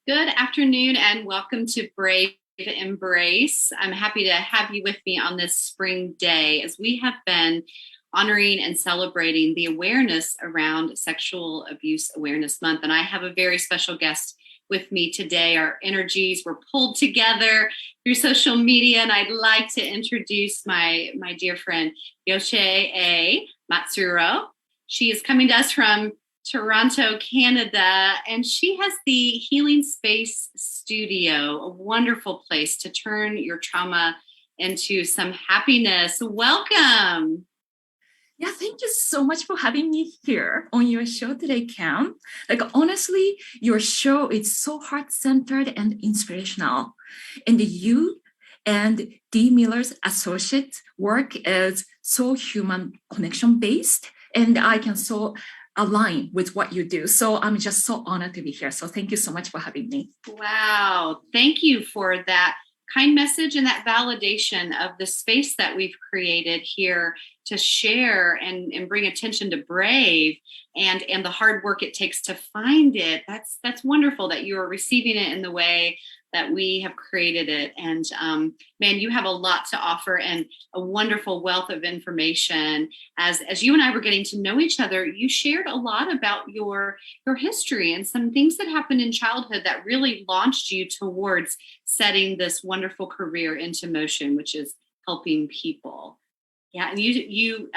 Good afternoon and welcome to Brave Embrace. I'm happy to have you with me on this spring day as we have been honoring and celebrating the awareness around Sexual Abuse Awareness Month. And I have a very special guest with me today. Our energies were pulled together through social media, and I'd like to introduce my dear friend, Yoshie Matsuura. She is coming to us from Toronto, Canada, and she has the Healing Space Studio, a wonderful place to turn your trauma into some happiness. Welcome. Yeah, thank you so much for having me here on your show today, Cam. Honestly, your show is so heart-centered and inspirational. And you and Dee Miller's associate work is so human connection-based, and I can so align with what you do. So I'm just so honored to be here. So thank you so much for having me. Wow. Thank you for that kind message and that validation of the space that we've created here to share and bring attention to Brave and the hard work it takes to find it. That's wonderful that you're receiving it in the way that we have created it. And man, you have a lot to offer and a wonderful wealth of information. As you and I were getting to know each other, you shared a lot about your history and some things that happened in childhood that really launched you towards setting this wonderful career into motion, which is helping people. Yeah, and you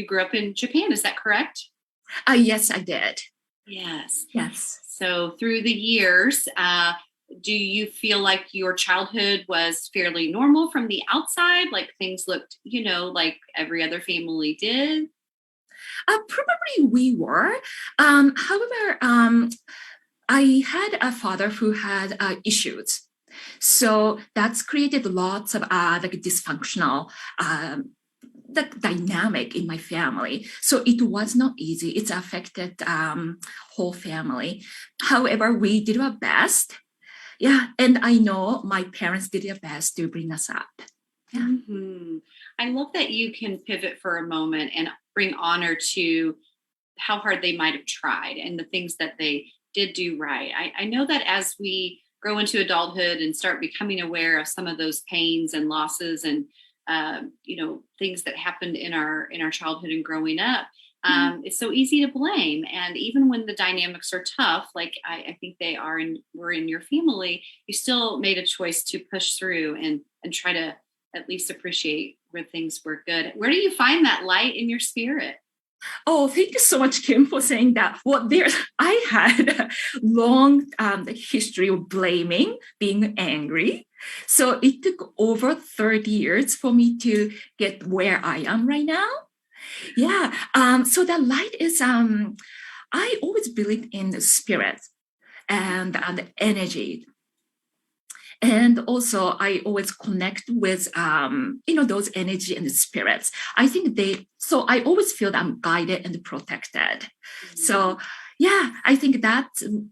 grew up in Japan, is that correct? Yes, I did. Yes. Yes. So through the years, do you feel like your childhood was fairly normal from the outside? Like things looked, like every other family did? Probably we were. However, I had a father who had issues. So that's created lots of dysfunctional the dynamic in my family. So it was not easy. It's affected whole family. However, we did our best. Yeah, and I know my parents did their best to bring us up. Yeah. Mm-hmm. I love that you can pivot for a moment and bring honor to how hard they might have tried and the things that they did do right. I know that as we grow into adulthood and start becoming aware of some of those pains and losses and things that happened in our childhood and growing up, it's so easy to blame. And even when the dynamics are tough, like I think they are and were in your family, you still made a choice to push through and try to at least appreciate where things were good. Where do you find that light in your spirit? Oh, thank you so much, Kim, for saying that. Well, I had a long history of blaming, being angry. So it took over 30 years for me to get where I am right now. Yeah. So the light is, I always believe in the spirit and the energy. And also I always connect with, those energy and the spirits. I think so I always feel that I'm guided and protected. Mm-hmm. So yeah, I think that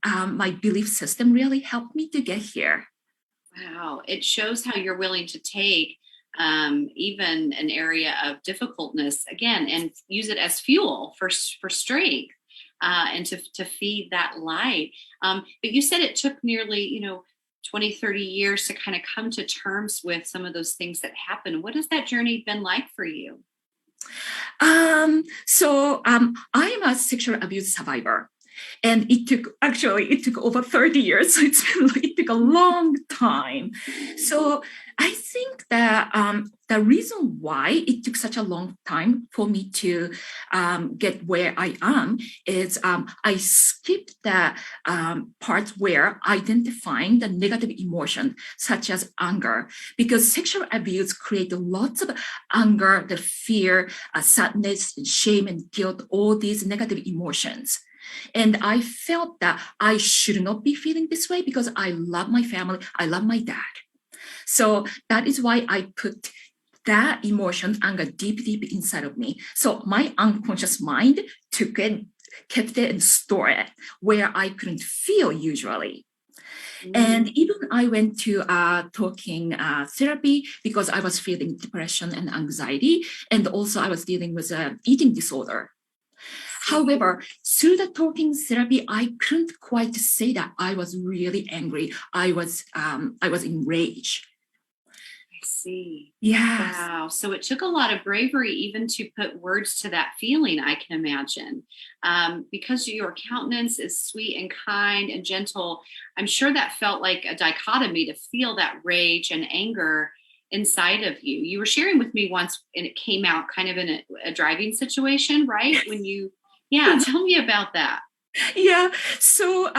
my belief system really helped me to get here. Wow. It shows how you're willing to take even an area of difficultness again and use it as fuel for strength and to feed that light. But you said it took nearly, 20, 30 years to kind of come to terms with some of those things that happened. What has that journey been like for you? So I am a sexual abuse survivor. And it took over 30 years. So it took a long time. So I think that the reason why it took such a long time for me to get where I am is I skipped the part where identifying the negative emotion, such as anger, because sexual abuse creates lots of anger, the fear, sadness, shame, and guilt, all these negative emotions. And I felt that I should not be feeling this way because I love my family. I love my dad. So that is why I put that emotion, anger, deep inside of me. So my unconscious mind took it, kept it, and stored it where I couldn't feel usually. And even I went to talking therapy because I was feeling depression and anxiety. And also I was dealing with an eating disorder. However, through the talking therapy, I couldn't quite say that I was really angry. I was enraged. I see. Yes. Wow. So it took a lot of bravery even to put words to that feeling, I can imagine. Because your countenance is sweet and kind and gentle, I'm sure that felt like a dichotomy to feel that rage and anger inside of you. You were sharing with me once, and it came out kind of in a driving situation, right? Yeah, tell me about that. Yeah. So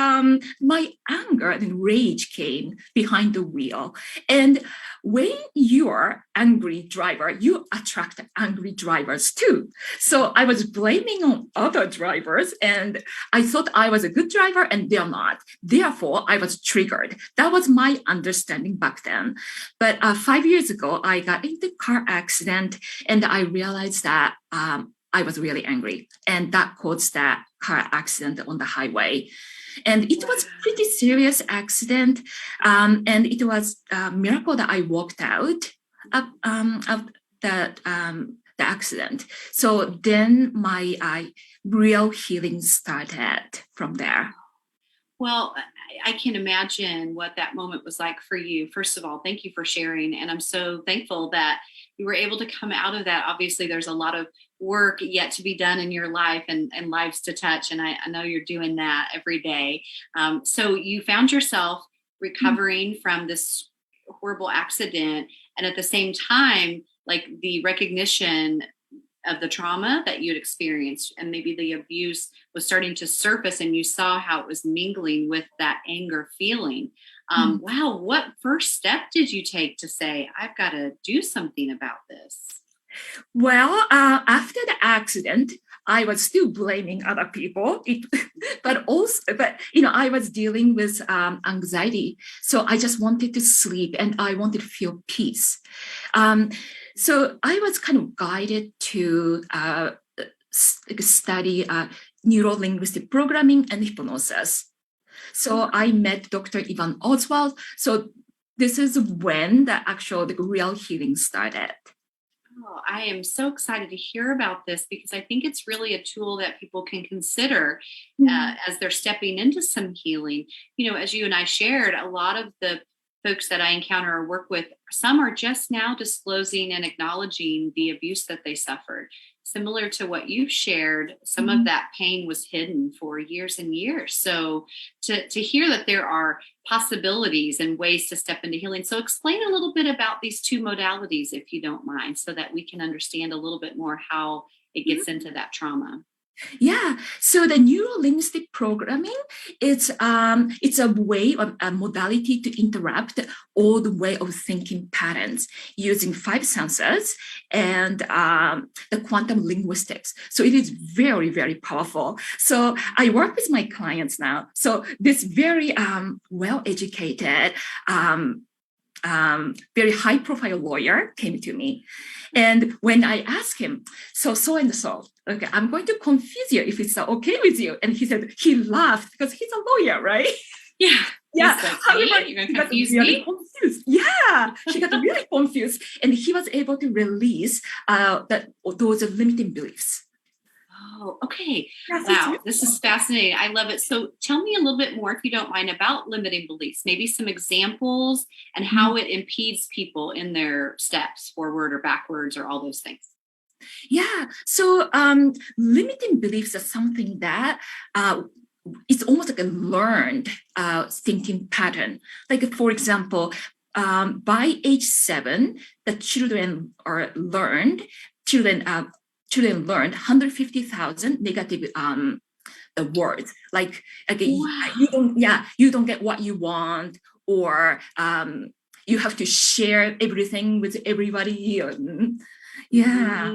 my anger and rage came behind the wheel. And when you're angry driver, you attract angry drivers too. So I was blaming on other drivers, and I thought I was a good driver and they're not. Therefore, I was triggered. That was my understanding back then. But 5 years ago, I got into a car accident and I realized that I was really angry, and that caused that car accident on the highway. And it was pretty serious accident, and it was a miracle that I walked out of the accident. So then my real healing started from there. Well, I can imagine what that moment was like for you. First of all, thank you for sharing. And I'm so thankful that you were able to come out of that. Obviously, there's a lot of work yet to be done in your life and lives to touch. And I know you're doing that every day. So you found yourself recovering from this horrible accident. And at the same time, like the recognition of the trauma that you'd experienced and maybe the abuse was starting to surface, and you saw how it was mingling with that anger feeling. Wow, what first step did you take to say, I've got to do something about this? Well, after the accident, I was still blaming other people, but I was dealing with anxiety. So I just wanted to sleep and I wanted to feel peace. So I was kind of guided to study neuro-linguistic programming and hypnosis. So I met Dr. Ivan Oswald. So this is when the real healing started. Oh, I am so excited to hear about this because I think it's really a tool that people can consider as they're stepping into some healing. You know, as you and I shared, a lot of the folks that I encounter or work with, some are just now disclosing and acknowledging the abuse that they suffered. Similar to what you've shared, some of that pain was hidden for years and years. So to hear that there are possibilities and ways to step into healing. So explain a little bit about these two modalities, if you don't mind, so that we can understand a little bit more how it gets into that trauma. Yeah, so the neuro-linguistic programming, it's a way of a modality to interrupt all the way of thinking patterns using 5 senses and the quantum linguistics. So it is very, very powerful. So I work with my clients now. So this very well-educated, very high-profile lawyer came to me. And when I asked him, so and so, okay, I'm going to confuse you if it's okay with you. And he laughed because he's a lawyer, right? Yeah. Yeah. However, you're going to confuse me? Confused. Yeah. He got really confused. And he was able to release those limiting beliefs. Oh, okay. Wow. This is fascinating. I love it. So tell me a little bit more, if you don't mind, about limiting beliefs, maybe some examples and how it impedes people in their steps forward or backwards or all those things. Yeah. So limiting beliefs are something that it's almost like a learned thinking pattern. Like, for example, by age 7, the children learned 150,000 negative words. Like, okay, wow. you don't get what you want, or you have to share everything with everybody. Yeah.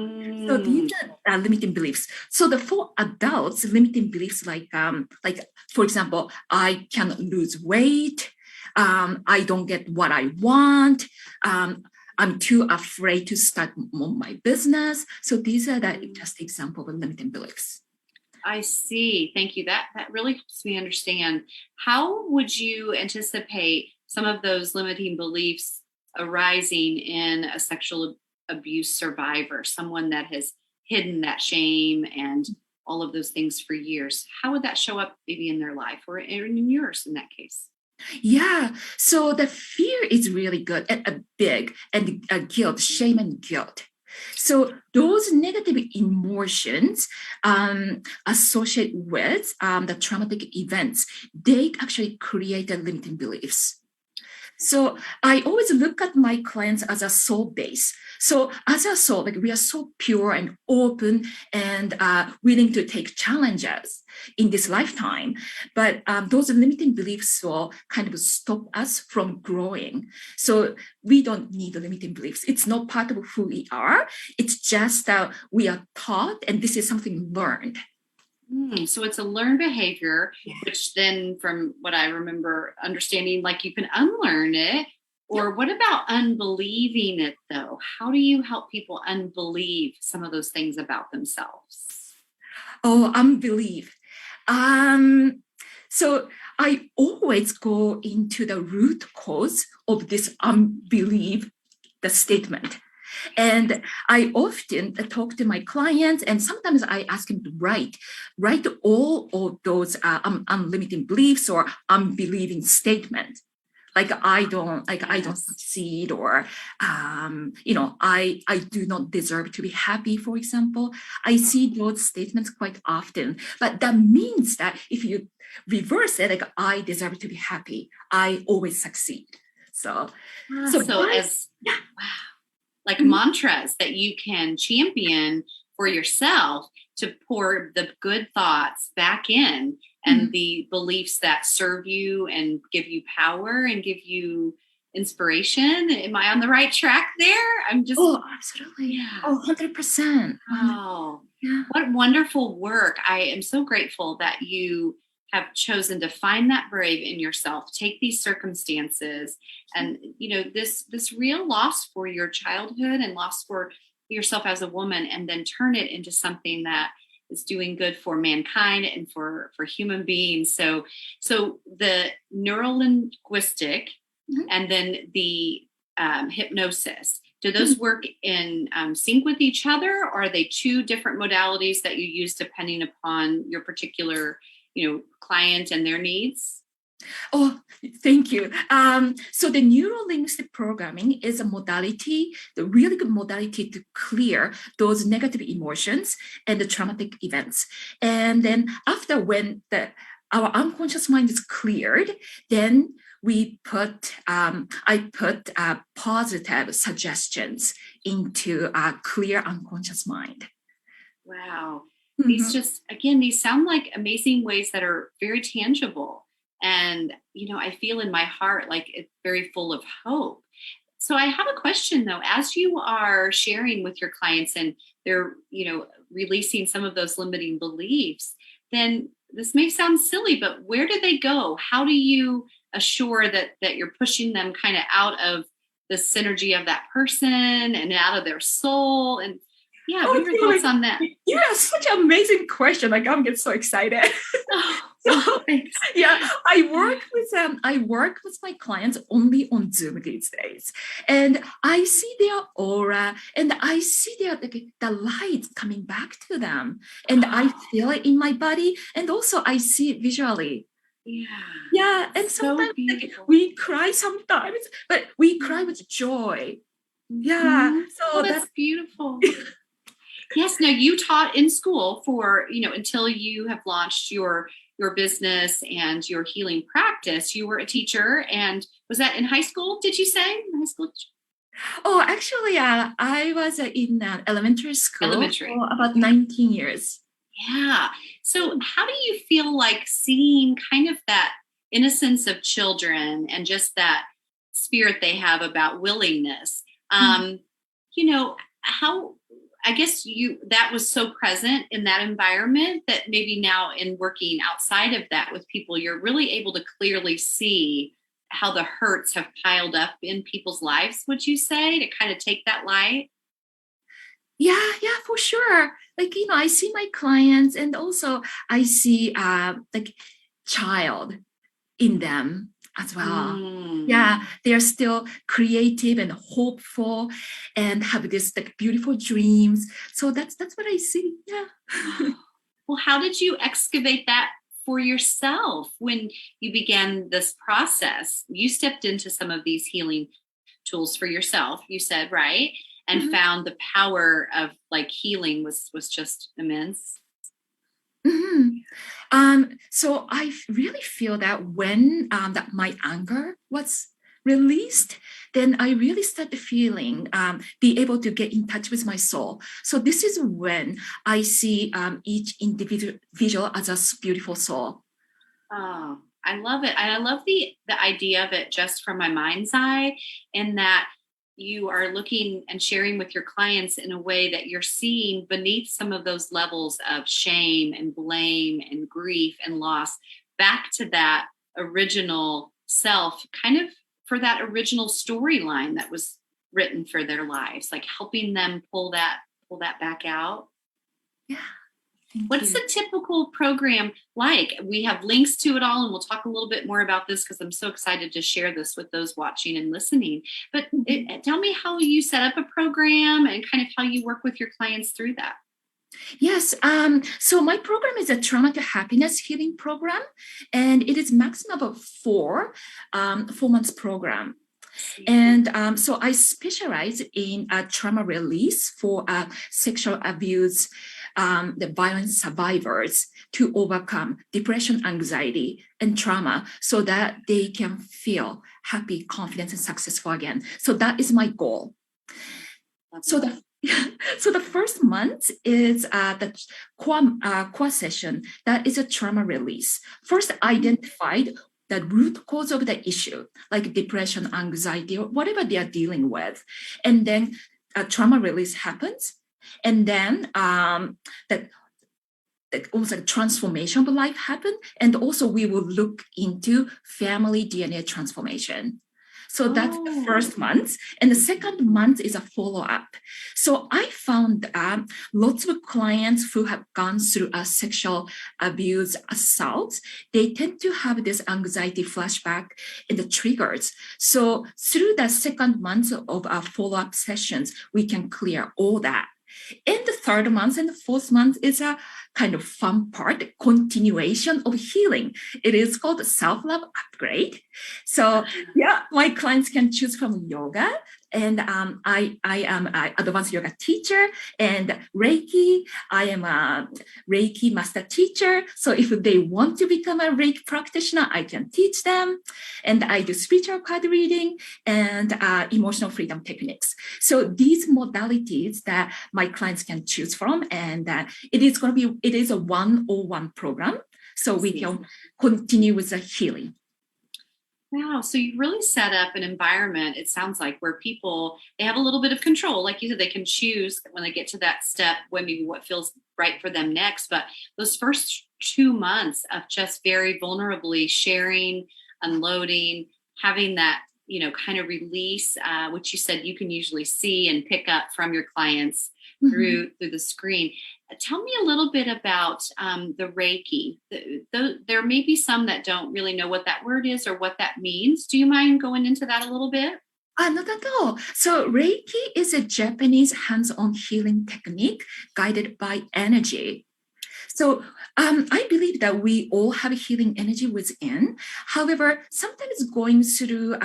So these are limiting beliefs. So for adults, limiting beliefs like for example, I cannot lose weight. I don't get what I want. I'm too afraid to start my business. So these are just example of limiting beliefs. I see. Thank you. That really helps me understand. How would you anticipate some of those limiting beliefs arising in a sexual abuse survivor, someone that has hidden that shame and all of those things for years, how would that show up maybe in their life or in yours in that case? Yeah. So the fear is really good and big, and guilt, shame, and guilt. So those negative emotions associated with the traumatic events, they actually create limiting beliefs. So I always look at my clients as a soul base. So as a soul, like we are so pure and open and willing to take challenges in this lifetime. But those limiting beliefs will kind of stop us from growing. So we don't need the limiting beliefs. It's not part of who we are. It's just we are taught, and this is something learned. So it's a learned behavior, which then from what I remember understanding, like you can unlearn it. Or what about unbelieving it though? How do you help people unbelieve some of those things about themselves? Oh, unbelief. So I always go into the root cause of this unbelief, the statement. And I often talk to my clients, and sometimes I ask them to write all of those unlimiting beliefs or unbelieving statements. Like I don't succeed, or I do not deserve to be happy, for example. I see those statements quite often, but that means that if you reverse it, like I deserve to be happy, I always succeed. So as wow, like mantras that you can champion for yourself to pour the good thoughts back in, and the beliefs that serve you and give you power and give you inspiration. Am I on the right track there? Absolutely. Yeah. 100%. Wow. Yeah. What wonderful work. I am so grateful that you have chosen to find that brave in yourself, take these circumstances and, this real loss for your childhood and loss for yourself as a woman, and then turn it into something that is doing good for mankind and for human beings. So the neurolinguistic and then the hypnosis, do those work in sync with each other, or are they two different modalities that you use depending upon your particular client and their needs? Oh, thank you. So the neuro-linguistic programming is a modality, the really good modality to clear those negative emotions and the traumatic events. And then after when our unconscious mind is cleared, then I put positive suggestions into a clear unconscious mind. Wow. These sound like amazing ways that are very tangible. And, I feel in my heart like it's very full of hope. So I have a question though, as you are sharing with your clients and they're, releasing some of those limiting beliefs, then this may sound silly, but where do they go? How do you assure that you're pushing them kind of out of the synergy of that person and out of their soul? And what are your thoughts on that? Yeah, such an amazing question. Like I'm getting so excited. Thanks. Yeah, I work with my clients only on Zoom these days, and I see their aura, and I see the light coming back to them, and I feel it in my body, and also I see it visually. Yeah, and sometimes we cry sometimes, but we cry with joy. Yeah, so that's beautiful. Yes. Now you taught in school for, until you have launched your business and your healing practice. You were a teacher, and was that in high school? Did you say in high school? Oh, actually, I was in elementary school for about 19 years. Yeah. So how do you feel like seeing kind of that innocence of children and just that spirit they have about willingness? How, I guess that was so present in that environment that maybe now in working outside of that with people, you're really able to clearly see how the hurts have piled up in people's lives, would you say, to kind of take that light? Yeah, for sure. Like, I see my clients, and also I see like child in them as well. Yeah, they are still creative and hopeful and have this like beautiful dreams. So that's what I see. Yeah. Well, how did you excavate that for yourself when you began this process? You stepped into some of these healing tools for yourself, you said, right? And Mhm. found the power of like healing was just immense. Mhm. So I really feel that when that my anger was released, then I really started feeling be able to get in touch with my soul. So this is when I see each individual as a beautiful soul. Oh, I love it. And I love the idea of it just from my mind's eye, and that you are looking and sharing with your clients in a way that you're seeing beneath some of those levels of shame and blame and grief and loss back to that original self, kind of for that original storyline that was written for their lives, like helping them pull that back out. Yeah, thank What's you. the typical program like? We have links to it all, and we'll talk a little bit more about this because I'm so excited to share this with those watching and listening. But tell me how you set up a program and kind of how you work with your clients through that. Yes. So my program is a trauma to happiness healing program, and it is maximum of 4 months program. And so I specialize in trauma release for sexual abuse, the violence survivors to overcome depression, anxiety, and trauma so that they can feel happy, confident, and successful again. So that is my goal. So the so the first month is the core session. That is a trauma release. First, identified the root cause of the issue, like depression, anxiety, or whatever they are dealing with, and then a trauma release happens, and then that also transformation of life happen, and also we will look into family DNA transformation. So that's the first month. And the second month is a follow-up. So I found lots of clients who have gone through a sexual abuse assault, they tend to have this anxiety flashback and the triggers. So through the second month of our follow-up sessions, we can clear all that. In the third month and the fourth month is a kind of fun part, continuation of healing. It is called self-love upgrade. So yeah, my clients can choose from yoga. And I am an advanced yoga teacher and Reiki. I am a Reiki master teacher. So if they want to become a Reiki practitioner, I can teach them. And I do spiritual card reading and emotional freedom techniques. So these modalities that my clients can choose from, and it is a 101 program. So we can continue with the healing. Wow. So you really set up an environment, it sounds like, where people, they have a little bit of control. Like you said, they can choose when they get to that step, when maybe what feels right for them next. But those first 2 months of just very vulnerably sharing, unloading, having that, kind of release, which you said you can usually see and pick up from your clients through the screen. Tell me a little bit about the Reiki. There may be some that don't really know what that word is or what that means. Do you mind going into that a little bit? Not at all. So Reiki is a Japanese hands-on healing technique guided by energy. So I believe that we all have healing energy within. However, sometimes going through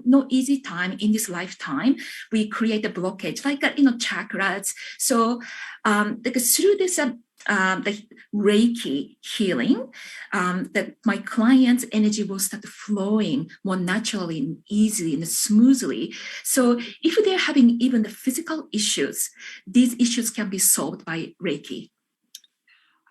no easy time in this lifetime, we create a blockage like chakras. So through this the Reiki healing, that my client's energy will start flowing more naturally and easily and smoothly. So if they're having even the physical issues, these issues can be solved by Reiki.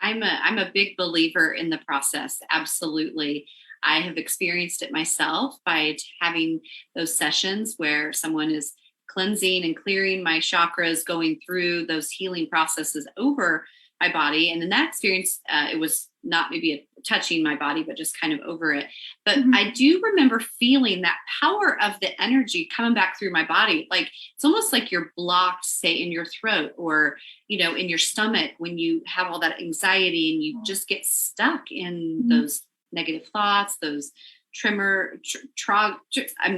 I'm a big believer in the process. Absolutely. I have experienced it myself by having those sessions where someone is cleansing and clearing my chakras, going through those healing processes over my body. And in that experience, it was not maybe touching my body, but just kind of over it. But I do remember feeling that power of the energy coming back through my body. Like it's almost like you're blocked, say, in your throat or, in your stomach when you have all that anxiety and you just get stuck in those negative thoughts, those I'm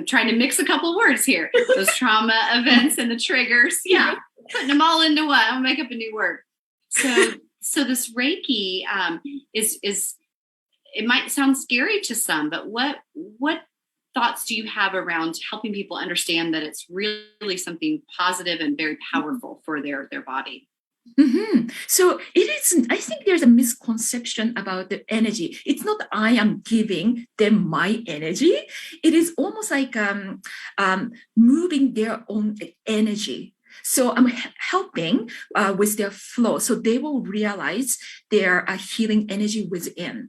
trying to mix a couple words here. Those trauma events and the triggers. Yeah. Putting them all into one. I'll make up a new word. So So this Reiki is it might sound scary to some, but what thoughts do you have around helping people understand that it's really something positive and very powerful for their body? So it is, I think there's a misconception about the energy. It's not that I am giving them my energy. It is almost like moving their own energy. So I'm helping with their flow. So they will realize their healing energy within.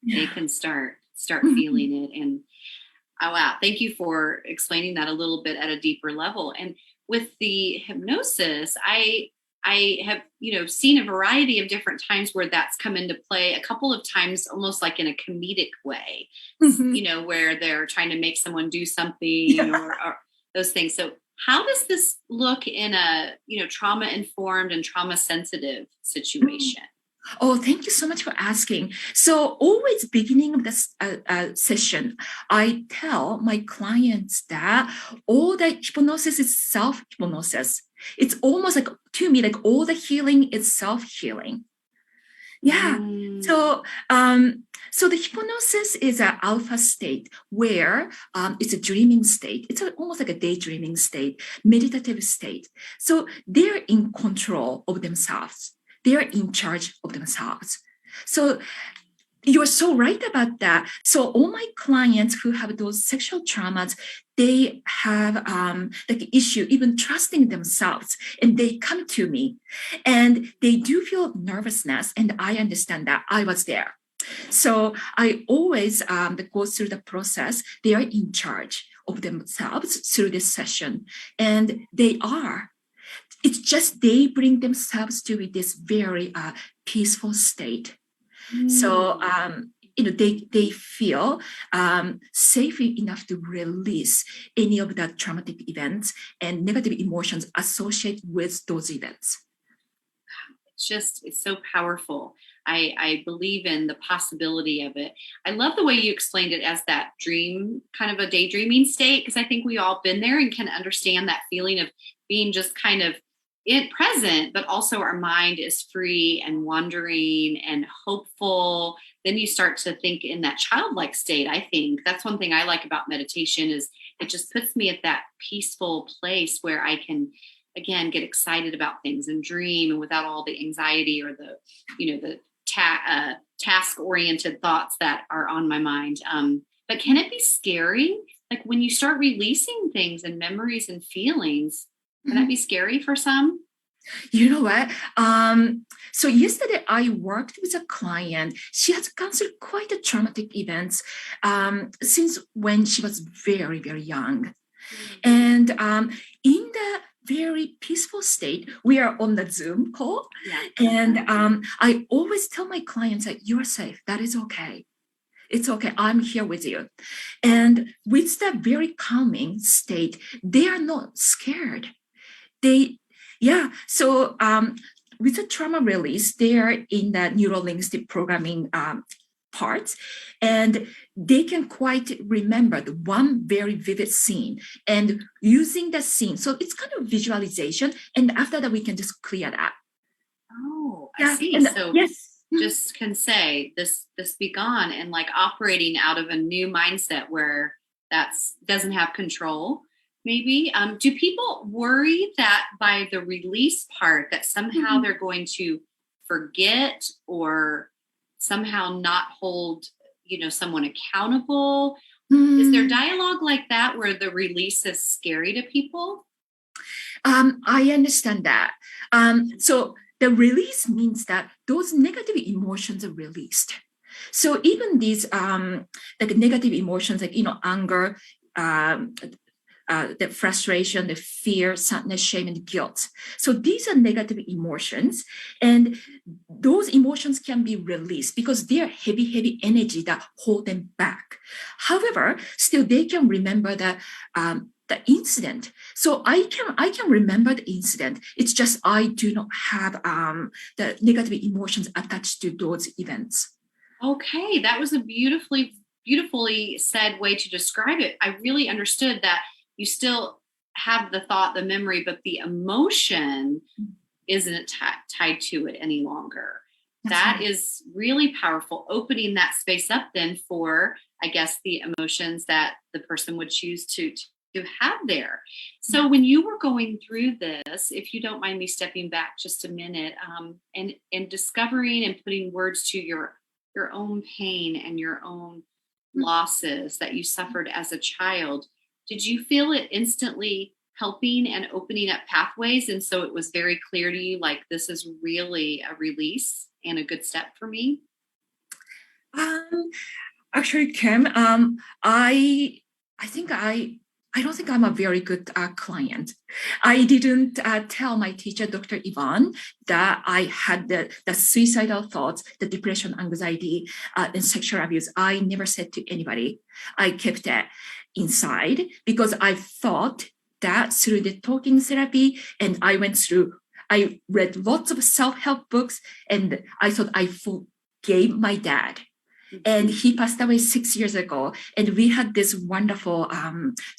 They can start feeling it. And oh wow, thank you for explaining that a little bit at a deeper level. And with the hypnosis, I have, seen a variety of different times where that's come into play. A couple of times almost like in a comedic way, where they're trying to make someone do something or those things. So how does this look in a, trauma informed and trauma sensitive situation? Oh, thank you so much for asking. So always beginning of this session, I tell my clients that all the hypnosis is self-hypnosis. It's almost like, to me, like all the healing is self-healing. Yeah. So the hypnosis is an alpha state where it's a dreaming state. It's almost like a daydreaming state, meditative state. So they're in control of themselves. They're in charge of themselves. So you're so right about that. So all my clients who have those sexual traumas, they have like issue even trusting themselves, and they come to me, and they do feel nervousness, and I understand that. I was there. So I always go through the process. They are in charge of themselves through this session, and they are. It's just they bring themselves to this very peaceful state. So they feel safe enough to release any of that traumatic events and negative emotions associated with those events. It's so powerful. I believe in the possibility of it. I love the way you explained it as that dream, kind of a daydreaming state, because I think we all been there and can understand that feeling of being just kind of present, but also our mind is free and wandering and hopeful. Then you start to think in that childlike state. I think that's one thing I like about meditation is it just puts me at that peaceful place where I can, again, get excited about things and dream, and without all the anxiety or the task-oriented thoughts that are on my mind. But can it be scary? Like when you start releasing things and memories and feelings, can that be scary for some? You know what? So yesterday I worked with a client. She has gone through quite a traumatic events since when she was very, very young. And in the very peaceful state, we are on the Zoom call. And I always tell my clients that you're safe. That is okay. It's okay. I'm here with you. And with that very calming state, they are not scared. So with the trauma release, they are in the neuro-linguistic programming parts, and they can quite remember the one very vivid scene and using the scene. So it's kind of visualization, and after that, we can just clear that. Oh, I see. So yes, just can say this be gone, and like operating out of a new mindset where that's doesn't have control. Maybe. Do people worry that by the release part that somehow they're going to forget or somehow not hold, someone accountable? Is there dialogue like that where the release is scary to people? I understand that. So the release means that those negative emotions are released. So even these like negative emotions, like anger, the frustration, the fear, sadness, shame, and guilt. So these are negative emotions, and those emotions can be released because they are heavy energy that hold them back. However, still they can remember the incident. So I can remember the incident. It's just I do not have the negative emotions attached to those events. Okay, that was a beautifully said way to describe it. I really understood that you still have the thought, the memory, but the emotion isn't tied to it any longer. That's That right. is really powerful, opening that space up then for, I guess, the emotions that the person would choose to have there. So when you were going through this, if you don't mind me stepping back just a minute, and discovering and putting words to your own pain and your own losses that you suffered as a child, did you feel it instantly helping and opening up pathways? And so it was very clear to you, like, this is really a release and a good step for me? Um, Actually, Kim, I think I don't think I'm a very good client. I didn't tell my teacher, Dr. Ivan, that I had the suicidal thoughts, the depression, anxiety, and sexual abuse. I never said to anybody. I kept it inside because I thought that through the talking therapy, and I read lots of self-help books, and I thought I forgave my dad, and he passed away 6 years ago. And we had this wonderful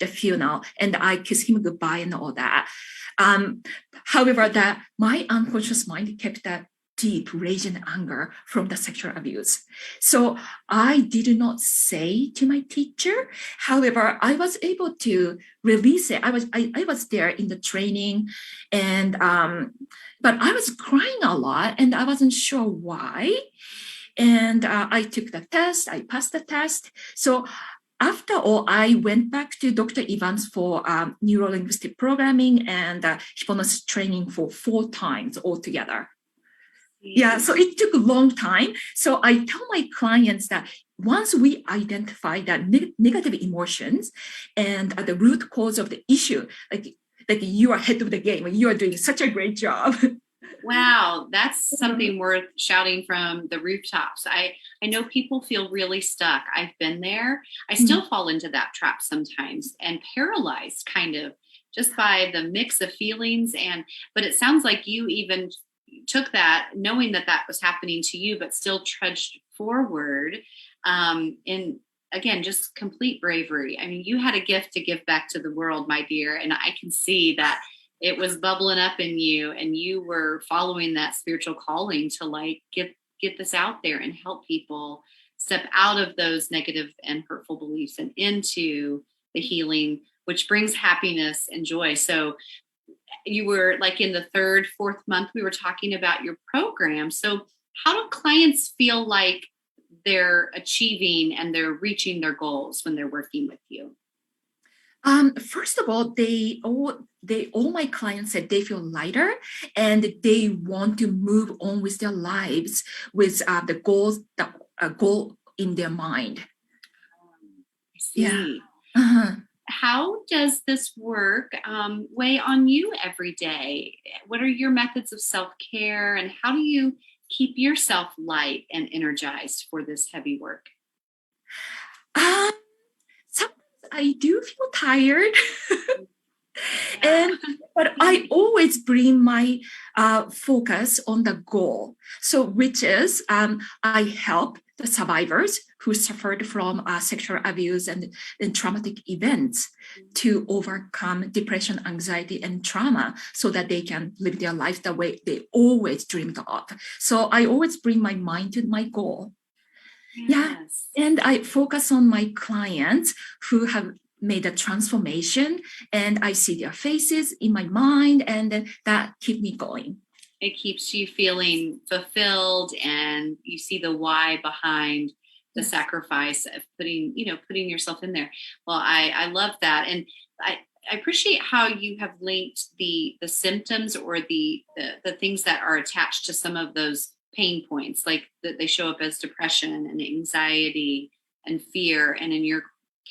the funeral, and I kissed him goodbye and all that. However, that my unconscious mind kept that deep rage and anger from the sexual abuse. So I did not say to my teacher. However, I was able to release it. I was there in the training, and but I was crying a lot, and I wasn't sure why. And I took the test. I passed the test. So after all, I went back to Dr. Evans for neuro-linguistic programming and hypnosis training for 4 times altogether. Yeah, so it took a long time. So I tell my clients that once we identify that negative emotions and the root cause of the issue, like you are ahead of the game, you are doing such a great job. Wow, that's something worth shouting from the rooftops. I know people feel really stuck. I've been there. I still fall into that trap sometimes and paralyzed kind of just by the mix of feelings. But it sounds like you even took that knowing that that was happening to you, but still trudged forward, in, again, just complete bravery. I mean, you had a gift to give back to the world, my dear, and I can see that it was bubbling up in you, and you were following that spiritual calling to, like, get this out there and help people step out of those negative and hurtful beliefs and into the healing, which brings happiness and joy. So you were like in the third, fourth month, we were talking about your program. So how do clients feel like they're achieving and they're reaching their goals when they're working with you? First of all, all my clients said they feel lighter and they want to move on with their lives with the goal in their mind. I see. Yeah. Uh-huh. How does this work weigh on you every day? What are your methods of self-care, and how do you keep yourself light and energized for this heavy work? Sometimes I do feel tired. Yeah. But I always bring my focus on the goal. So, which is I help the survivors who suffered from sexual abuse and traumatic events to overcome depression, anxiety, and trauma so that they can live their life the way they always dreamed of. So I always bring my mind to my goal. Yes. Yeah. And I focus on my clients who have made a transformation, and I see their faces in my mind, and that keep me going. It keeps you feeling fulfilled, and you see the why behind the sacrifice of putting yourself in there. Well, I love that. And I appreciate how you have linked the symptoms or the things that are attached to some of those pain points, like that they show up as depression and anxiety and fear, and in your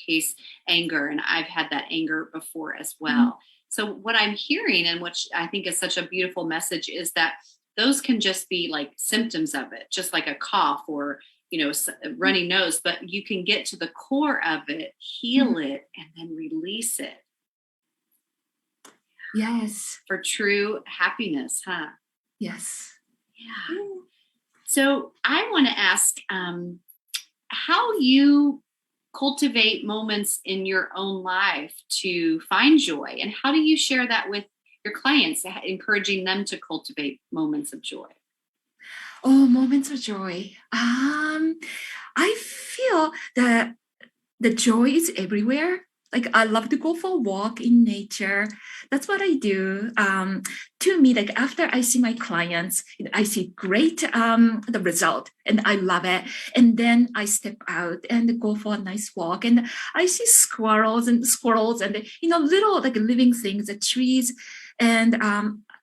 case, anger. And I've had that anger before as well. Mm-hmm. So what I'm hearing, and which I think is such a beautiful message, is that those can just be like symptoms of it, just like a cough or, a runny nose, but you can get to the core of it, heal it, and then release it. Yes. For true happiness, huh? Yes. Yeah. So I want to ask how you cultivate moments in your own life to find joy, and how do you share that with your clients, encouraging them to cultivate moments of joy? Oh, moments of joy. I feel that the joy is everywhere. Like I love to go for a walk in nature. That's what I do. To me, like after I see my clients, I see great the result, and I love it. And then I step out and go for a nice walk, and I see squirrels and little like living things, the trees, and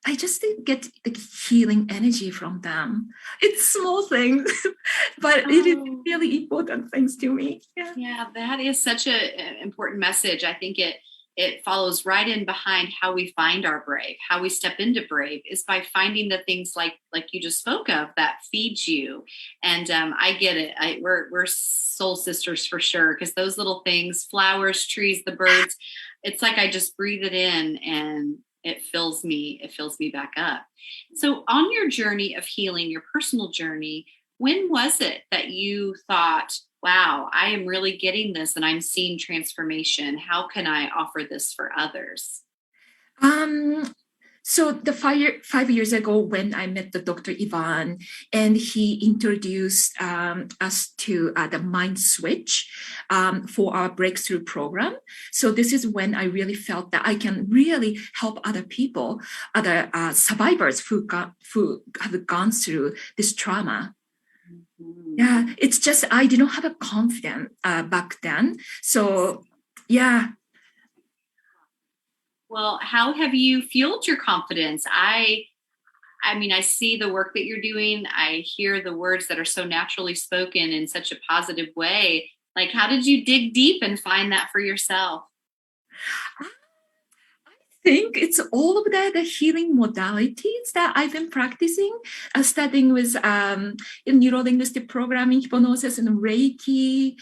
I just get the healing energy from them. It's small things, but it is really important things to me. Yeah, that is such an important message. I think it follows right in behind how we find our brave, how we step into brave is by finding the things like you just spoke of that feed you. And I get it. We're soul sisters for sure, because those little things, flowers, trees, the birds, it's like I just breathe it in and it fills me back up. So on your journey of healing, your personal journey, when was it that you thought, wow, I am really getting this and I'm seeing transformation? How can I offer this for others? So the 5 years ago when I met the Dr. Ivan, and he introduced us to the Mind Switch for our breakthrough program. So this is when I really felt that I can really help other people, other survivors who have gone through this trauma. Yeah, it's just I didn't have a confidence back then. So yeah. Well, how have you fueled your confidence? I mean, I see the work that you're doing. I hear the words that are so naturally spoken in such a positive way. Like, how did you dig deep and find that for yourself? I think it's all of the healing modalities that I've been practicing, studying with in neuro-linguistic programming, hypnosis, and Reiki.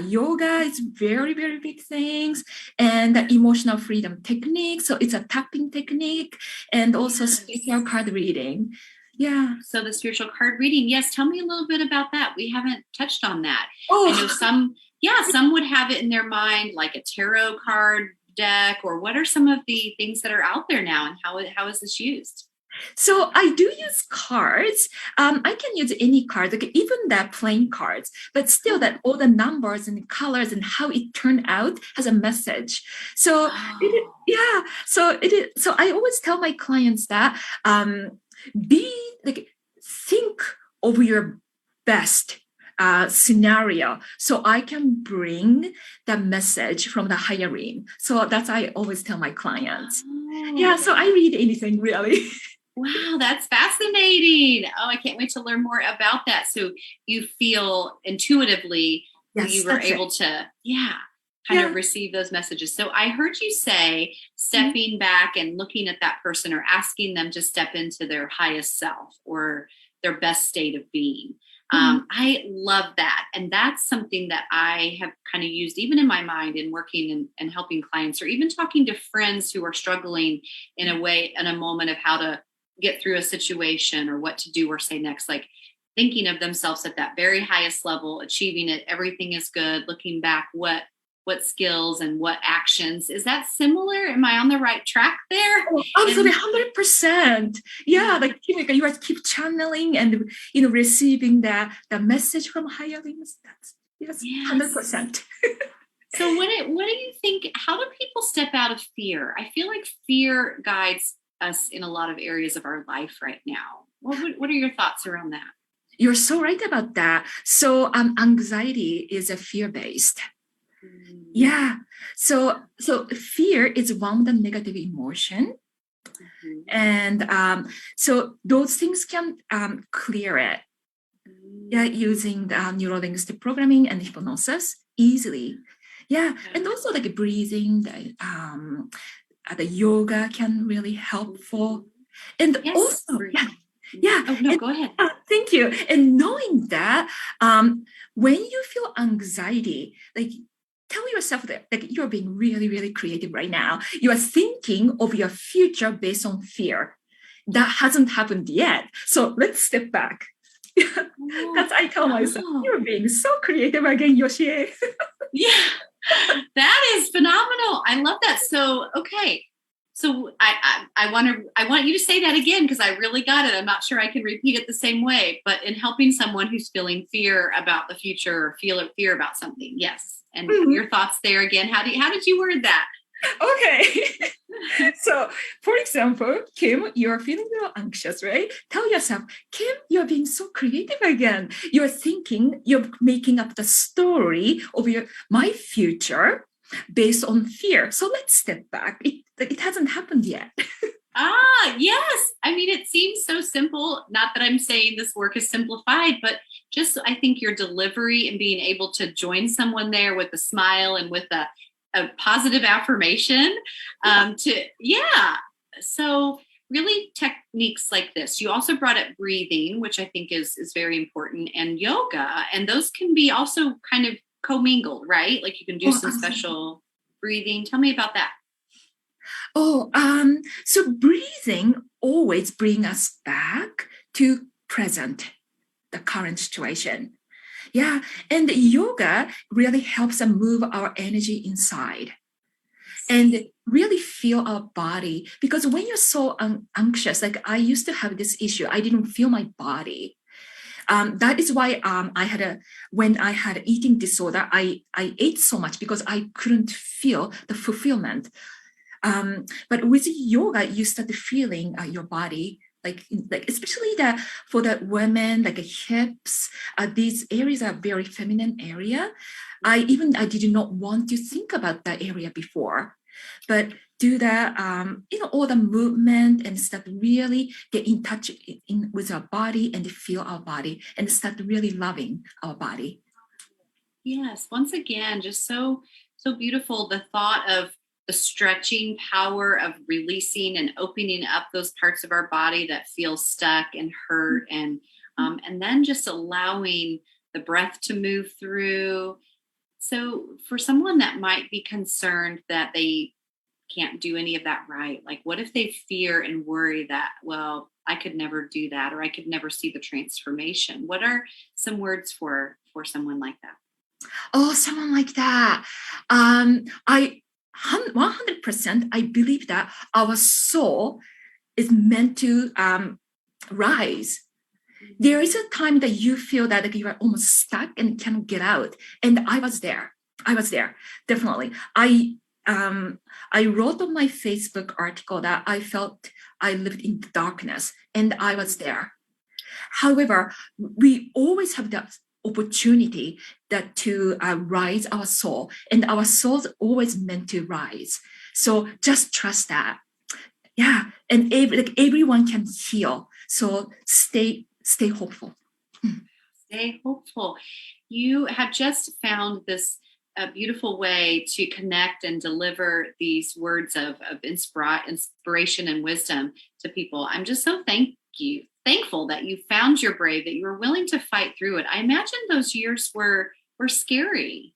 Yoga is very, very big things, and the emotional freedom technique. So it's a tapping technique, and also spiritual card reading. Yeah. So the spiritual card reading, yes. Tell me a little bit about that. We haven't touched on that. Oh, I know some would have it in their mind like a tarot card deck, or what are some of the things that are out there now, and how is this used? So I do use cards. I can use any card, like even the plain cards, but still that all the numbers and colors and how it turned out has a message. So yeah. So it is. So I always tell my clients that think of your best scenario, so I can bring the message from the higher realm. So that's I always tell my clients. Yeah, so I read anything really. Wow, that's fascinating. Oh, I can't wait to learn more about that. So you feel intuitively you were able to, kind of receive those messages. So I heard you say stepping back and looking at that person, or asking them to step into their highest self or their best state of being. I love that. And that's something that I have kind of used even in my mind in working and helping clients, or even talking to friends who are struggling in a moment of how to get through a situation or what to do or say next, like thinking of themselves at that very highest level, achieving it, everything is good, looking back, what skills and what actions. Is that similar? Am I on the right track there? Oh, absolutely, 100%. Yeah, like you guys keep channeling and receiving the message from higher realms. Yes, 100%. So what do you think? How do people step out of fear? I feel like fear guides us in a lot of areas of our life right now. What are your thoughts around that? You're so right about that. So anxiety is a fear-based. Yeah. So fear is one of the negative emotion. And so those things can clear it. Yeah, using the neuro-linguistic programming and hypnosis easily. Yeah. And also like breathing, the yoga can really helpful. And also, Oh, no, go ahead. Thank you. And knowing that when you feel anxiety, like tell yourself that like you're being really, really creative right now. You are thinking of your future based on fear. That hasn't happened yet. So let's step back. That's I tell myself, you're being so creative again, Yoshie. Yeah, that is phenomenal. I love that. So, okay. So I want you to say that again because I really got it. I'm not sure I can repeat it the same way, but in helping someone who's feeling fear about the future or fear about something. Yes. And your thoughts there again. How did you word that? Okay. So, for example, Kim, you're feeling a little anxious, right? Tell yourself, Kim, you're being so creative again. You're thinking, you're making up the story of my future based on fear. So let's step back. It hasn't happened yet. Yes. I mean, it seems so simple. Not that I'm saying this work is simplified, but just I think your delivery and being able to join someone there with a smile and with a positive affirmation So really techniques like this. You also brought up breathing, which I think is very important, and yoga. And those can be also kind of commingled, right? Like you can do some special breathing. Tell me about that. So breathing always bring us back to present, the current situation. Yeah, and yoga really helps us move our energy inside and really feel our body. Because when you're so anxious, like I used to have this issue, I didn't feel my body. That is why when I had eating disorder, I ate so much because I couldn't feel the fulfillment. But with yoga, you start feeling your body, like especially for the women, like hips. These areas are very feminine area. I did not want to think about that area before, but do that, all the movement and start really get in touch with our body and feel our body and start really loving our body. Yes. Once again, just so beautiful. The thought of the stretching power of releasing and opening up those parts of our body that feel stuck and hurt, and then just allowing the breath to move through. So for someone that might be concerned that they can't do any of that right, like what if they fear and worry that, well, I could never do that, or I could never see the transformation? What are some words for someone like that? Oh, someone like that. I 100% I believe that our soul is meant to rise. There is a time that you feel that you are almost stuck and can't get out. And I was there. Definitely. I wrote on my Facebook article that I felt I lived in darkness, and I was there. However, we always have the opportunity that to rise our soul, and our soul's always meant to rise. So just trust that. Yeah, and everyone can heal. So stay hopeful. Stay hopeful. You have just found this a beautiful way to connect and deliver these words of inspiration and wisdom to people. I'm just so thankful that you found your brave, that you were willing to fight through it. I imagine those years were scary.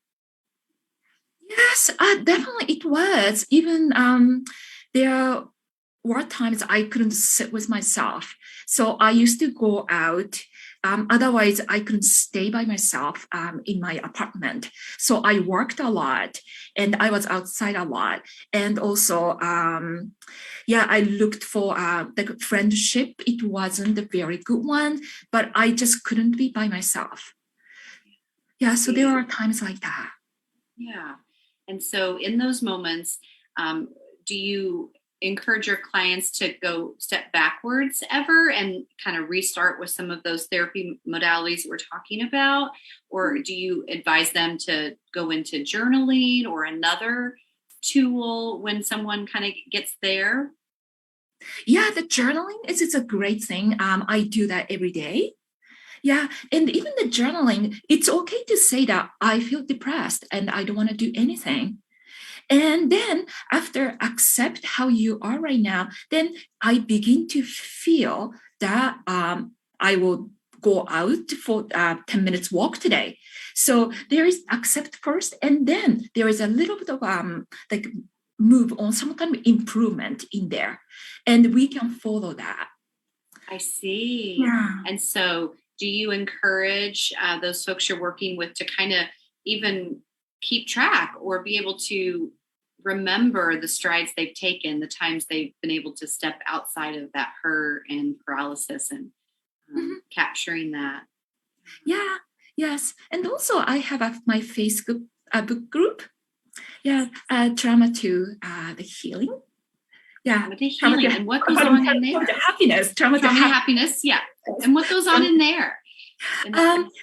Yes, definitely it was. Even there were times I couldn't sit with myself. So I used to go out. Otherwise, I couldn't stay by myself in my apartment. So I worked a lot and I was outside a lot. And also, I looked for the friendship. It wasn't a very good one, but I just couldn't be by myself. Yeah, so there are times like that. Yeah. And so in those moments, do you encourage your clients to go step backwards ever and kind of restart with some of those therapy modalities we're talking about? Or do you advise them to go into journaling or another tool when someone kind of gets there? Yeah, the journaling is a great thing. I do that every day. Yeah, and even the journaling, it's okay to say that I feel depressed and I don't want to do anything. And then after accept how you are right now, then I begin to feel that I will go out for 10 minutes walk today. So there is accept first, and then there is a little bit of like move on some kind of improvement in there. And we can follow that. I see. Yeah. And so do you encourage those folks you're working with to kind of even keep track or be able to remember the strides they've taken, the times they've been able to step outside of that hurt and paralysis, and capturing that. Yeah, yes. And also I have my Facebook book group. Yeah, trauma to the healing. Yeah, Trauma to healing. And what goes on in there? Trauma to happiness. Trauma to happiness. Yeah. And what goes on in there?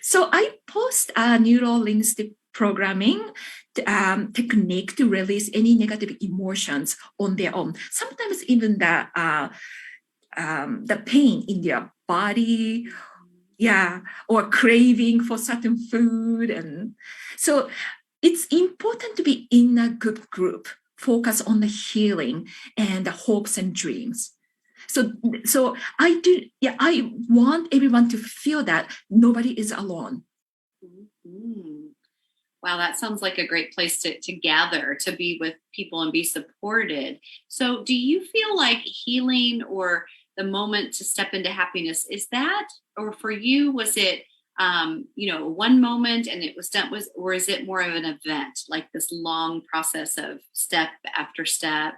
So I post neuro-linguistic programming technique to release any negative emotions on their own. Sometimes even the pain in their body, or craving for certain food. And so it's important to be in a good group, focus on the healing and the hopes and dreams. So I want everyone to feel that nobody is alone. Mm-hmm. Wow, that sounds like a great place to gather, to be with people and be supported. So do you feel like healing, or the moment to step into happiness, is that, or for you, was it, one moment and it was done, or is it more of an event, like this long process of step after step?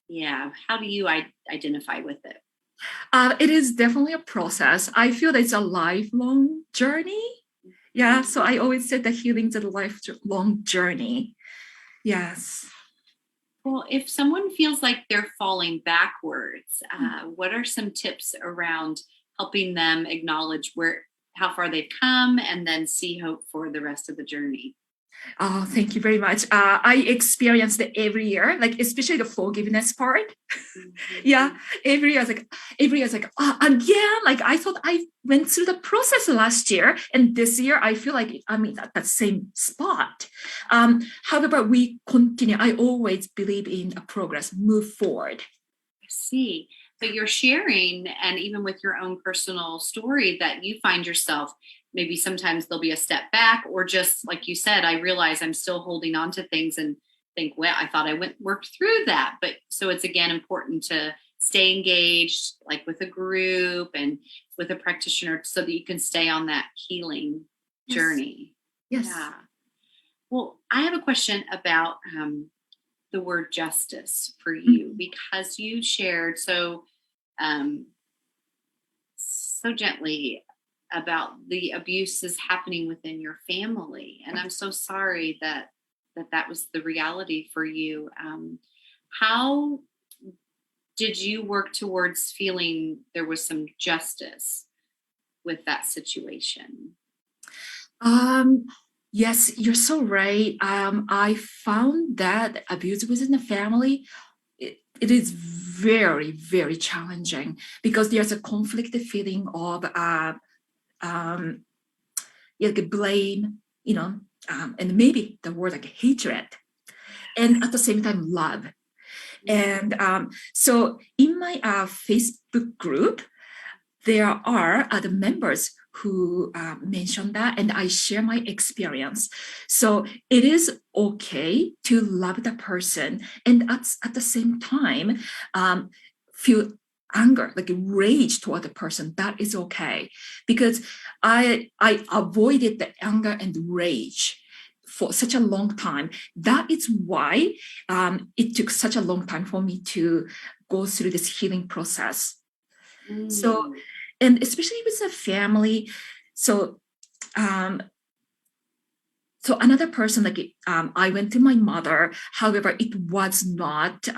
Yeah. How do you identify with it? It is definitely a process. I feel that it's a lifelong journey. Yeah. So I always said that healing is a lifelong journey. Yes. Well, if someone feels like they're falling backwards, what are some tips around helping them acknowledge how far they've come, and then see hope for the rest of the journey? Oh, thank you very much. I experience it every year, like especially the forgiveness part. Mm-hmm. Yeah, every year is like, again, like I thought I went through the process last year, and this year I feel like I'm at that same spot. However, we continue. I always believe in a progress, move forward. I see. But you're sharing, and even with your own personal story, that you find yourself, maybe sometimes there'll be a step back, or just like you said, I realize I'm still holding on to things and think, well, I thought I worked through that. But so it's again important to stay engaged, like with a group and with a practitioner, so that you can stay on that healing journey. Yes. Yeah. Well, I have a question about the word justice for you, because you shared so gently about the abuses happening within your family, and I'm so sorry that was the reality for you. How did you work towards feeling there was some justice with that situation? Yes, you're so right. I found that abuse within the family, it is very, very challenging, because there's a conflicted feeling of like blame, and maybe the word like hatred, and at the same time love. And so in my Facebook group, there are other members who mentioned that, and I share my experience. So it is okay to love the person, and at the same time feel anger, like rage toward the person. That is okay, because I avoided the anger and rage for such a long time. That is why it took such a long time for me to go through this healing process. So, and especially with the family, so another person, like I went to my mother, however, it was not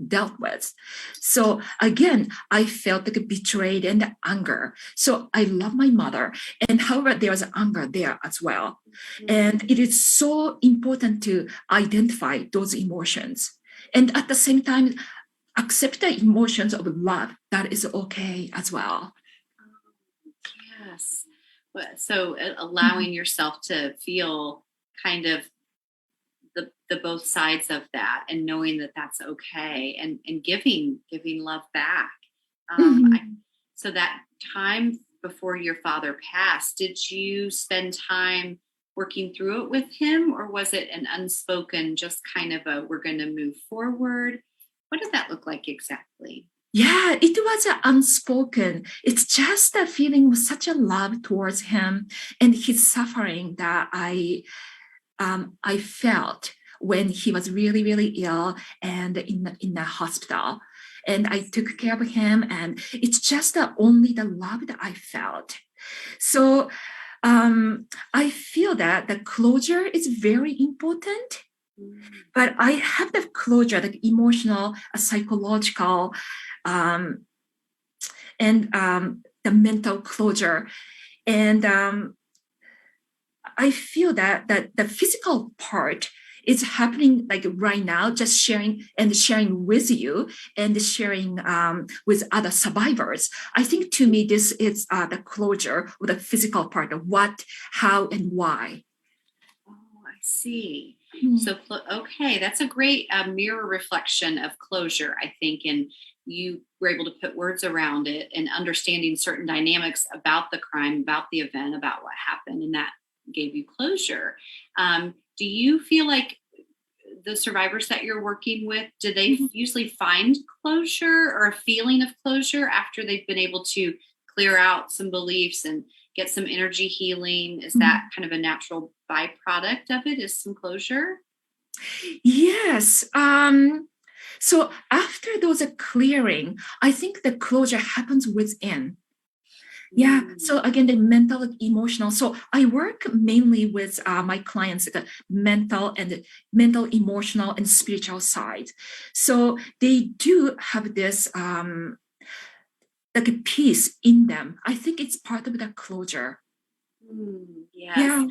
dealt with. So again, I felt like betrayed and anger. So I love my mother, and however, there was anger there as well. And it is so important to identify those emotions, and at the same time, accept the emotions of love. That is okay as well. Yes. So allowing yourself to feel kind of the both sides of that, and knowing that that's okay, and giving love back. So that time before your father passed, did you spend time working through it with him, or was it an unspoken, just kind of we're going to move forward? What did that look like exactly? Yeah, it was unspoken. It's just a feeling of such a love towards him and his suffering that I felt when he was really, really ill and in the hospital. And I took care of him, and it's just only the love that I felt. So I feel that the closure is very important, but I have the closure, like emotional, psychological, um, and the mental closure. And I feel that the physical part is happening like right now, just sharing with you and sharing with other survivors. I think to me, this is the closure of the physical part of what, how, and why. Oh, I see. Mm. So, okay, that's a great mirror reflection of closure, I think. And you were able to put words around it and understanding certain dynamics about the crime, about the event, about what happened, and that gave you closure. Do you feel like the survivors that you're working with, do they usually find closure or a feeling of closure after they've been able to clear out some beliefs and get some energy healing? Is that kind of a natural byproduct of it, is some closure? Yes. So after those clearing, I think the closure happens within. Yeah. So again, the mental, emotional. So I work mainly with my clients, the mental, emotional, and spiritual side. So they do have this like a peace in them. I think it's part of the closure. Yes. Yeah.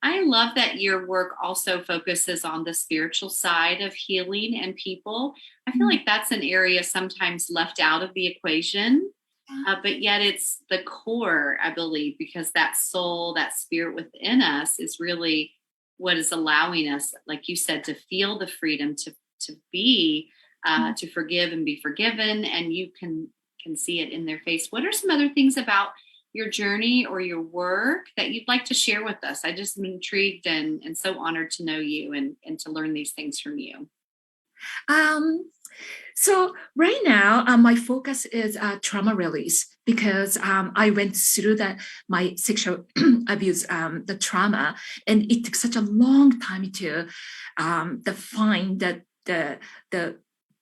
I love that your work also focuses on the spiritual side of healing and people. I feel like that's an area sometimes left out of the equation. But yet it's the core, I believe, because that soul, that spirit within us is really what is allowing us, like you said, to feel the freedom to be, to forgive and be forgiven. And you can see it in their face. What are some other things about your journey or your work that you'd like to share with us? I just am intrigued and so honored to know you and to learn these things from you. So right now, my focus is trauma release because I went through my sexual abuse, the trauma, and it took such a long time to define the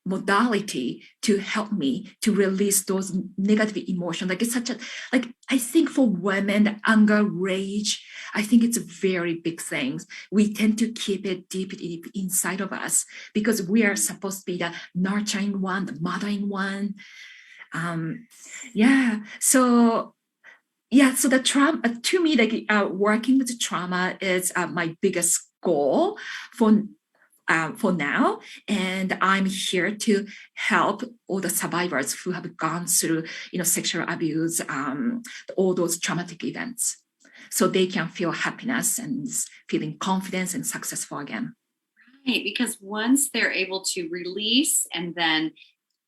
modality to help me to release those negative emotions. Like it's such a like I think for women, the anger, rage, I think it's a very big thing. We tend to keep it deep inside of us because we are supposed to be the nurturing one, the mothering one. Yeah. So the trauma to me, like working with the trauma is my biggest goal for now, and I'm here to help all the survivors who have gone through, sexual abuse, all those traumatic events, so they can feel happiness and feeling confidence and successful again. Right, because once they're able to release and then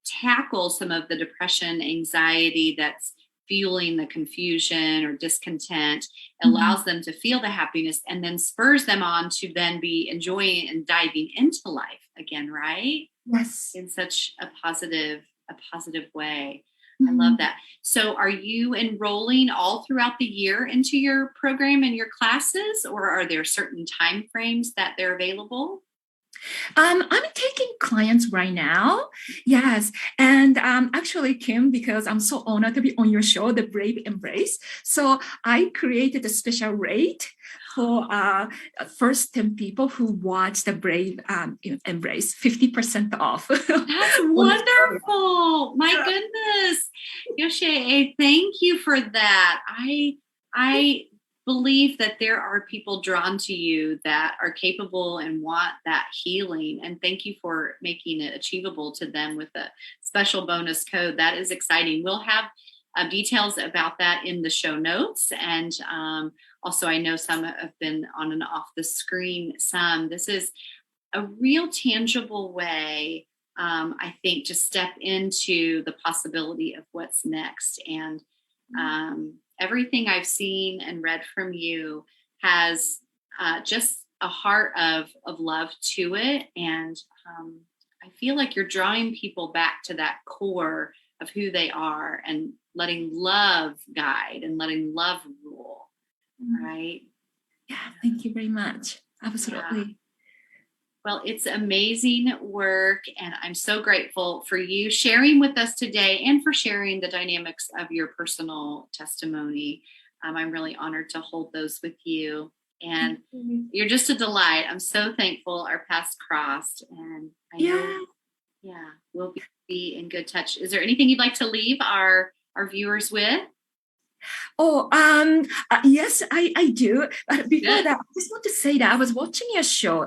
tackle some of the depression, anxiety that's fueling the confusion or discontent, allows them to feel the happiness and then spurs them on to then be enjoying and diving into life again, right? Yes. In such a positive way. I love that. So are you enrolling all throughout the year into your program and your classes, or are there certain time frames that they're available? I'm taking clients right now. Yes. And actually, Kim, because I'm so honored to be on your show, The Brave Embrace. So I created a special rate for first 10 people who watch The Brave Embrace, 50% off. That's wonderful. My goodness. Yoshie, thank you for that. I believe that there are people drawn to you that are capable and want that healing. And thank you for making it achievable to them with a special bonus code. That is exciting. We'll have details about that in the show notes. And also, I know some have been on and off the screen. This is a real tangible way, I think, to step into the possibility of what's next. And everything I've seen and read from you has just a heart of love to it. And I feel like you're drawing people back to that core of who they are and letting love guide and letting love rule. Right? Yeah, thank you very much. Absolutely. Yeah. Well, it's amazing work, and I'm so grateful for you sharing with us today and for sharing the dynamics of your personal testimony. I'm really honored to hold those with you, and you're just a delight. I'm so thankful our paths crossed, and I know, Yeah. yeah, we'll be in good touch. Is there anything you'd like to leave our viewers with? Oh, yes, I do. But before Good. that, I just want to say that I was watching a show,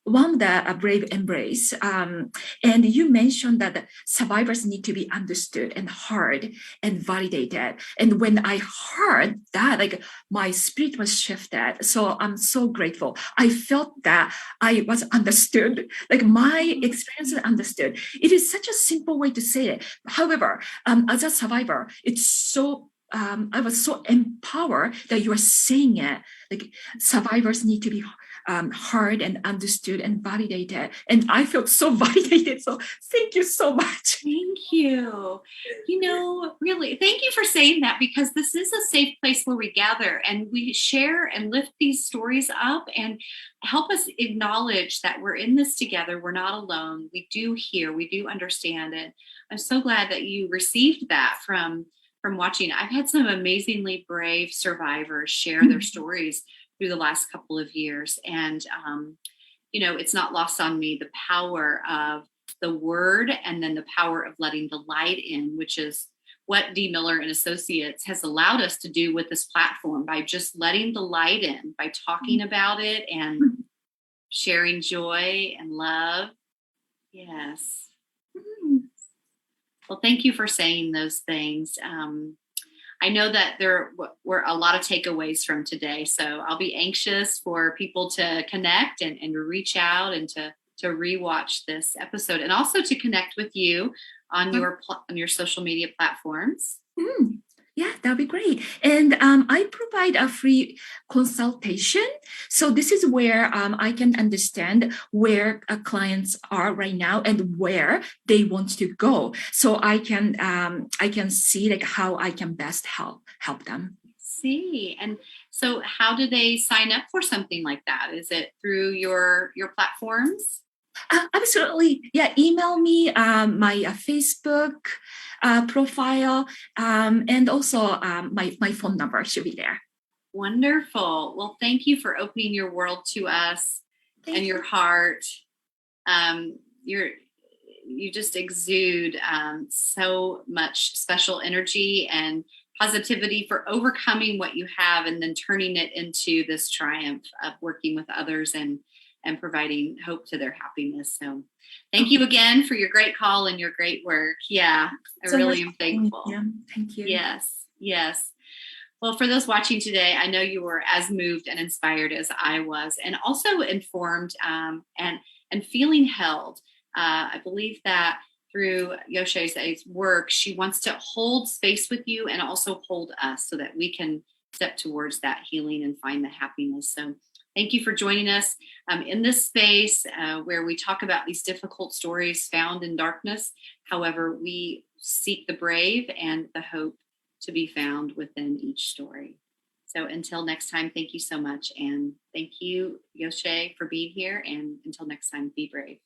one that Brave Embrace, and you mentioned that the survivors need to be understood and heard and validated. And when I heard that, like my spirit was shifted. So I'm so grateful. I felt that I was understood, like my experience was understood. It is such a simple way to say it. However, as a survivor, it's so I was so empowered that you are saying it. Like survivors need to be heard and understood and validated. And I felt so validated. So thank you so much. Thank you. Really, thank you for saying that, because this is a safe place where we gather and we share and lift these stories up and help us acknowledge that we're in this together. We're not alone. We do hear, we do understand it. I'm so glad that you received that from watching. I've had some amazingly brave survivors share their stories through the last couple of years. And, it's not lost on me the power of the word and then the power of letting the light in, which is what D. Miller and Associates has allowed us to do with this platform by just letting the light in, by talking about it and sharing joy and love. Yes. Well, thank you for saying those things. I know that there were a lot of takeaways from today, so I'll be anxious for people to connect and reach out and to rewatch this episode, and also to connect with you on your social media platforms. Yeah, that'd be great. And I provide a free consultation. So this is where I can understand where clients are right now and where they want to go. So I can see like how I can best help them. See, and so how do they sign up for something like that? Is it through your platforms? Absolutely. Yeah, email me my Facebook profile, and also my phone number should be there. Wonderful. Well, thank you for opening your world to us and your You. heart. Um, you're you just exude so much special energy and positivity for overcoming what you have and then turning it into this triumph of working with others and providing hope to their happiness. So thank you again for your great call and your great work. Yeah, I So really much. am thankful. Yeah, thank you. Yes. Well, for those watching today, I know you were as moved and inspired as I was, and also informed and feeling held. I believe that through Yoshie's work, she wants to hold space with you and also hold us so that we can step towards that healing and find the happiness. So thank you for joining us in this space where we talk about these difficult stories found in darkness. However, we seek the brave and the hope to be found within each story. So until next time, thank you so much. And thank you, Yoshie, for being here. And until next time, be brave.